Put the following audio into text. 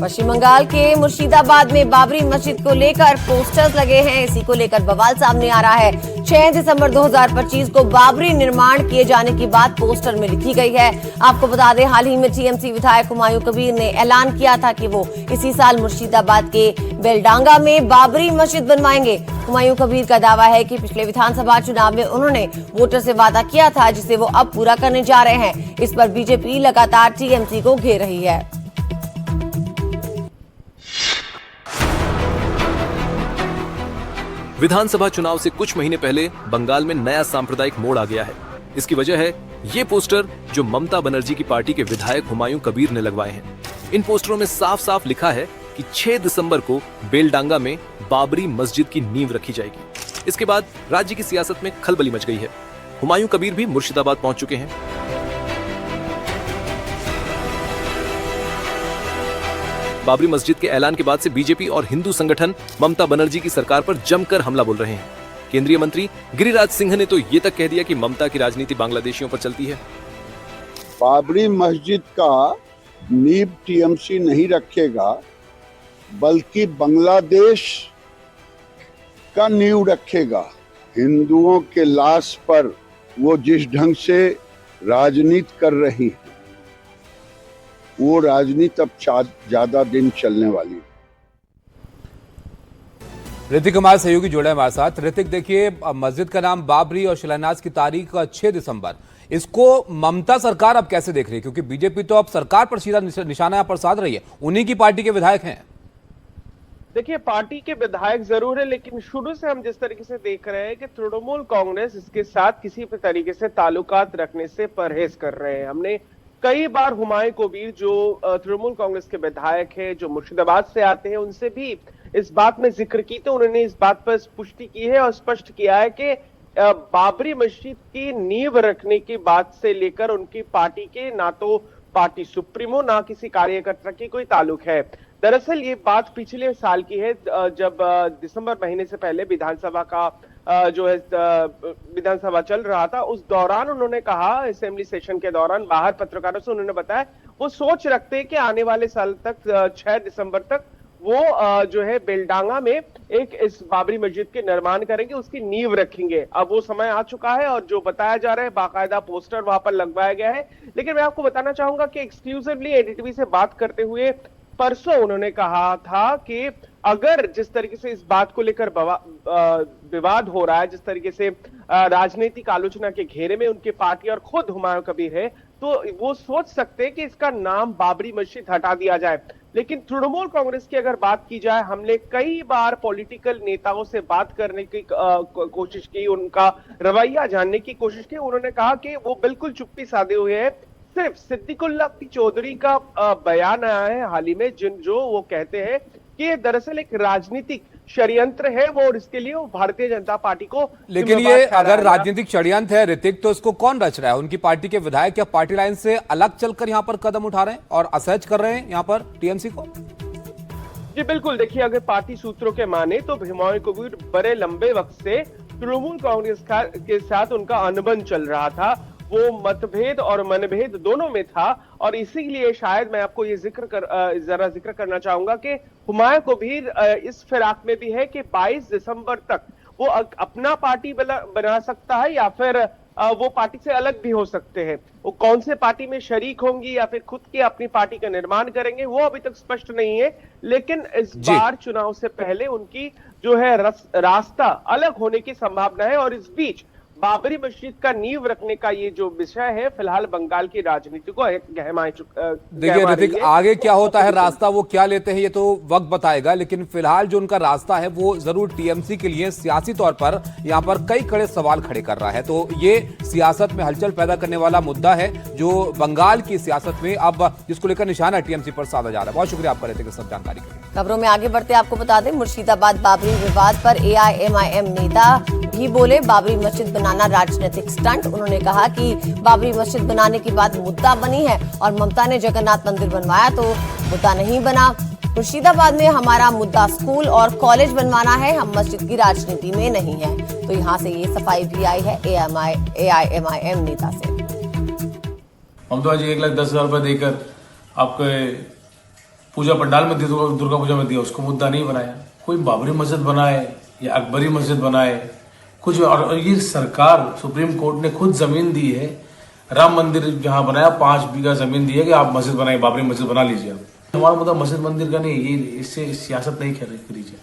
पश्चिम बंगाल के मुर्शिदाबाद में बाबरी मस्जिद को लेकर पोस्टर्स लगे हैं। इसी को लेकर बवाल सामने आ रहा है। 6 दिसंबर 2025 को बाबरी निर्माण किए जाने की बात पोस्टर में लिखी गई है। आपको बता दें, हाल ही में टीएमसी विधायक हुमायूं कबीर ने ऐलान किया था कि वो इसी साल मुर्शिदाबाद के बेलडांगा में बाबरी मस्जिद बनवाएंगे। हुमायूं कबीर का दावा है कि पिछले विधानसभा चुनाव में उन्होंने वोटर से वादा किया था, जिसे वो अब पूरा करने जा रहे हैं। इस पर बीजेपी लगातार टीएमसी को घेर रही है। विधानसभा चुनाव से कुछ महीने पहले बंगाल में नया सांप्रदायिक मोड़ आ गया है। इसकी वजह है ये पोस्टर जो ममता बनर्जी की पार्टी के विधायक हुमायूं कबीर ने लगवाए हैं। इन पोस्टरों में साफ साफ लिखा है कि 6 दिसंबर को बेलडांगा में बाबरी मस्जिद की नींव रखी जाएगी। इसके बाद राज्य की सियासत में खलबली मच गई है। हुमायूं कबीर भी मुर्शिदाबाद पहुंच चुके हैं। बाबरी मस्जिद के ऐलान के बाद से बीजेपी और हिंदू संगठन ममता बनर्जी की सरकार पर जमकर हमला बोल रहे हैं। केंद्रीय मंत्री गिरिराज सिंह ने तो ये तक कह दिया कि ममता की राजनीति बांग्लादेशियों पर चलती है। बाबरी मस्जिद का नींव टीएमसी नहीं रखेगा, बल्कि बांग्लादेश का नींव रखेगा। हिंदुओं के लाश पर वो जिस ढंग से राजनीति कर रही है, वो राजनीति अब ज्यादा दिन चलने वाली है। ऋतिक हमारे सहयोगी जुड़े हमारे साथ। ऋतिक, देखिए, मस्जिद का नाम बाबरी और शिलान्यास की तारीख 6 दिसंबर, इसको ममता सरकार अब कैसे देख रही है? क्योंकि बीजेपी तो अब सरकार पर सीधा निशाना यहाँ पर साध रही है, उन्हीं की पार्टी के विधायक हैं। देखिए, पार्टी के विधायक जरूर है, लेकिन शुरू से हम जिस तरीके से देख रहे हैं कि तृणमूल कांग्रेस इसके साथ किसी भी तरीके से ताल्लुकात रखने से परहेज कर रहे हैं। हमने कई बार हुमायूं कबीर जो तृणमूल कांग्रेस के विधायक हैं, जो मुर्शिदाबाद से आते हैं, उनसे भी इस बात में जिक्र की, तो उन्होंने इस बात पर पुष्टि की है और स्पष्ट किया है कि बाबरी मस्जिद की नींव रखने की बात से लेकर उनकी पार्टी के ना तो पार्टी सुप्रीमो ना किसी कार्यकर्ता की कोई ताल्लुक है। दरअसल ये बात पिछले साल की है, जब दिसंबर महीने से पहले विधानसभा का जो है विधानसभा चल रहा था, उस दौरान उन्होंने कहा, असेंबली सेशन के दौरान बाहर पत्रकारों से उन्होंने बताया वो सोच रखते हैं कि आने वाले साल तक 6 दिसंबर तक वो जो है बेलडांगा में एक इस बाबरी मस्जिद के निर्माण करेंगे, उसकी नींव रखेंगे। अब वो समय आ चुका है और जो बताया जा रहा है, बाकायदा पोस्टर वहां पर लगवाया गया है। लेकिन मैं आपको बताना चाहूंगा कि एक्सक्लूसिवली एनडीटीवी से बात करते हुए परसों उन्होंने कहा था कि अगर जिस तरीके से इस बात को लेकर विवाद हो रहा है, जिस तरीके से राजनीतिक आलोचना के घेरे में उनकी पार्टी और खुद हुमायूं कबीर है, तो वो सोच सकते हैं कि इसका नाम बाबरी मस्जिद हटा दिया जाए। लेकिन तृणमूल कांग्रेस की अगर बात की जाए, हमने कई बार पॉलिटिकल नेताओं से बात करने की कोशिश की, उनका रवैया जानने की कोशिश की। उन्होंने कहा कि वो बिल्कुल चुप्पी साधे हुए हैं। सिर्फ सिद्दीकुल्ला चौधरी का बयान आया है हाल ही में, जो वो कहते हैं कि ये दरअसल एक राजनीतिक षड्यंत्र है वो, और इसके लिए वो भारतीय जनता पार्टी को। लेकिन ये अगर राजनीतिक षड्यंत्र है ऋतिक, तो इसको कौन रच रहा है? उनकी पार्टी के विधायक या पार्टी लाइन से अलग चलकर यहाँ पर कदम उठा रहे हैं और असहज कर रहे हैं यहाँ पर टीएमसी को? जी बिल्कुल, देखिए, अगर पार्टी सूत्रों के माने तो हुमायूं कबीर बड़े लंबे वक्त से तृणमूल कांग्रेस के साथ उनका अनुबंध चल रहा था। वो मतभेद और मनभेद दोनों में था, और इसीलिए शायद मैं आपको ये जरा जिक्र करना चाहूंगा कि हुमायूं कबीर इस फिराक में भी है कि 22 दिसंबर तक वो अपना पार्टी बना सकता है या फिर वो पार्टी से अलग भी हो सकते हैं। वो कौन से पार्टी में शरीक होंगी या फिर खुद की अपनी पार्टी का निर्माण करेंगे, वो अभी तक स्पष्ट नहीं है। लेकिन इस बार चुनाव से पहले उनकी जो है रास्ता अलग होने की संभावना है, और इस बीच बाबरी मस्जिद का नींव रखने का ये जो विषय है, फिलहाल बंगाल की राजनीति को देखिए ऋतिक, आगे क्या होता है, रास्ता वो क्या लेते हैं ये तो वक्त बताएगा। लेकिन फिलहाल जो उनका रास्ता है वो जरूर टीएमसी के लिए सियासी तौर पर यहाँ पर कई कड़े सवाल खड़े कर रहा है। तो ये सियासत में हलचल पैदा करने वाला मुद्दा है जो बंगाल की सियासत में अब जिसको लेकर निशाना टीएमसी पर साधा जा रहा है। बहुत शुक्रिया आपका ऋतिक सब जानकारी के लिए। खबरों में आगे बढ़ते आपको बता दें, मुर्शिदाबाद बाबरी विवाद पर एआईएमआईएम नेता भी बोले, बाबरी मस्जिद बनाना राजनीतिक स्टंट। उन्होंने कहा कि बाबरी मस्जिद बनाने की बात मुद्दा बनी है और ममता ने जगन्नाथ मंदिर बनवाया तो मुद्दा नहीं बना। मुर्शिदाबाद में हमारा मुद्दा स्कूल और कॉलेज बनवाना है, हम मस्जिद की राजनीति में नहीं है। तो यहाँ से ये सफाई भी आई है एआईएमआईएम नेता से। हम तो आज 1,10,000 रुपए देकर आपके पूजा पंडाल में दिया, दुर्गा पूजा में दिया, उसको मुद्दा नहीं बनाया। कोई बाबरी मस्जिद बनाए या अकबरी मस्जिद बनाए कुछ, और ये सरकार सुप्रीम कोर्ट ने खुद जमीन दी है, राम मंदिर जहां बनाया 5 बीघा जमीन दी है कि आप मस्जिद बनाए, बाबरी मस्जिद बना लीजिए। हमारा मुद्दा मस्जिद मंदिर का नहीं, ये इससे सियासत नहीं करीजिए।